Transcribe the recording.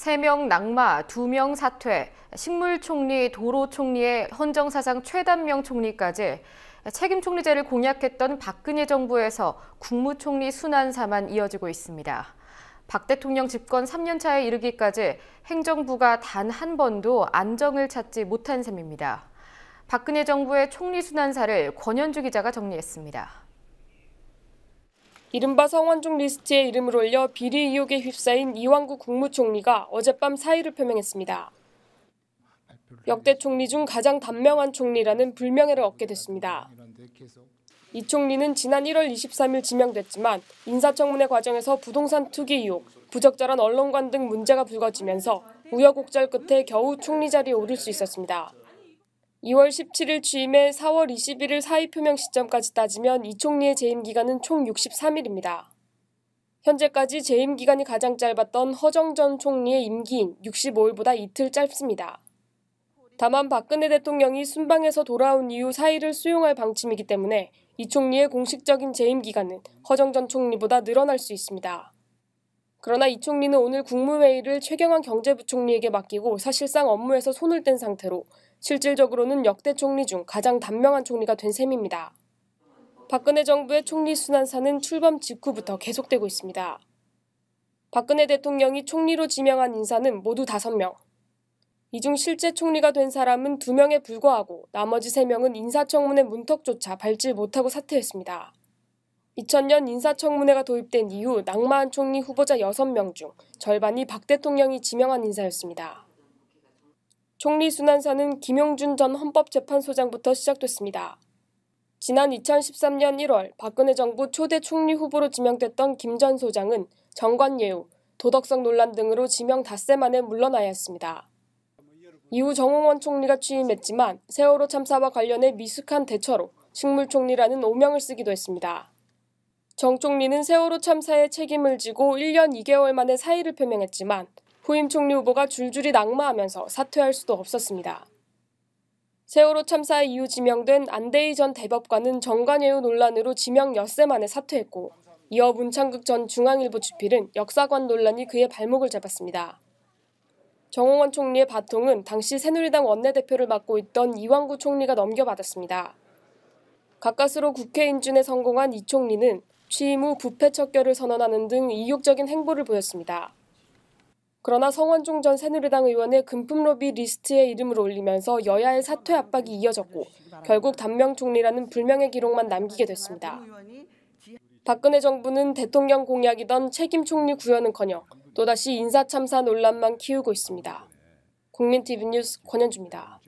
3명 낙마, 2명 사퇴, 식물총리, 도로총리의 헌정사상 최단명 총리까지 책임 총리제를 공약했던 박근혜 정부에서 국무총리 순환사만 이어지고 있습니다. 박 대통령 집권 3년 차에 이르기까지 행정부가 단 한 번도 안정을 찾지 못한 셈입니다. 박근혜 정부의 총리 순환사를 권현주 기자가 정리했습니다. 이른바 성완종 리스트에 이름을 올려 비리 의혹에 휩싸인 이완구 국무총리가 어젯밤 사의를 표명했습니다. 역대 총리 중 가장 단명한 총리라는 불명예를 얻게 됐습니다. 이 총리는 지난 1월 23일 지명됐지만 인사청문회 과정에서 부동산 투기 의혹, 부적절한 언론관 등 문제가 불거지면서 우여곡절 끝에 겨우 총리 자리에 오를 수 있었습니다. 2월 17일 취임해 4월 21일 사의 표명 시점까지 따지면 이 총리의 재임 기간은 총 63일입니다. 현재까지 재임 기간이 가장 짧았던 허정 전 총리의 임기인 65일보다 이틀 짧습니다. 다만 박근혜 대통령이 순방에서 돌아온 이후 사의를 수용할 방침이기 때문에 이 총리의 공식적인 재임 기간은 허정 전 총리보다 늘어날 수 있습니다. 그러나 이 총리는 오늘 국무회의를 최경환 경제부총리에게 맡기고 사실상 업무에서 손을 뗀 상태로 실질적으로는 역대 총리 중 가장 단명한 총리가 된 셈입니다. 박근혜 정부의 총리 순환사는 출범 직후부터 계속되고 있습니다. 박근혜 대통령이 총리로 지명한 인사는 모두 5명. 이 중 실제 총리가 된 사람은 2명에 불과하고 나머지 3명은 인사청문회 문턱조차 밟지 못하고 사퇴했습니다. 2000년 인사청문회가 도입된 이후 낙마한 총리 후보자 6명 중 절반이 박 대통령이 지명한 인사였습니다. 총리 순환사는 김용준 전 헌법재판소장부터 시작됐습니다. 지난 2013년 1월 박근혜 정부 초대 총리 후보로 지명됐던 김 전 소장은 정관예우, 도덕성 논란 등으로 지명 닷새 만에 물러나야 했습니다. 이후 정홍원 총리가 취임했지만 세월호 참사와 관련해 미숙한 대처로 식물총리라는 오명을 쓰기도 했습니다. 정 총리는 세월호 참사의 책임을 지고 1년 2개월 만에 사의를 표명했지만 후임 총리 후보가 줄줄이 낙마하면서 사퇴할 수도 없었습니다. 세월호 참사 이후 지명된 안대희 전 대법관은 정관예우 논란으로 지명 엿새 만에 사퇴했고 이어 문창극 전 중앙일보 주필은 역사관 논란이 그의 발목을 잡았습니다. 정홍원 총리의 바통은 당시 새누리당 원내대표를 맡고 있던 이완구 총리가 넘겨받았습니다. 가까스로 국회 인준에 성공한 이 총리는 취임 후 부패 척결을 선언하는 등 이욕적인 행보를 보였습니다. 그러나 성완종 전 새누리당 의원의 금품 로비 리스트에 이름을 올리면서 여야의 사퇴 압박이 이어졌고 결국 단명 총리라는 불명예 기록만 남기게 됐습니다. 박근혜 정부는 대통령 공약이던 책임 총리 구현은커녕 또다시 인사참사 논란만 키우고 있습니다. 국민TV 뉴스 권현주입니다.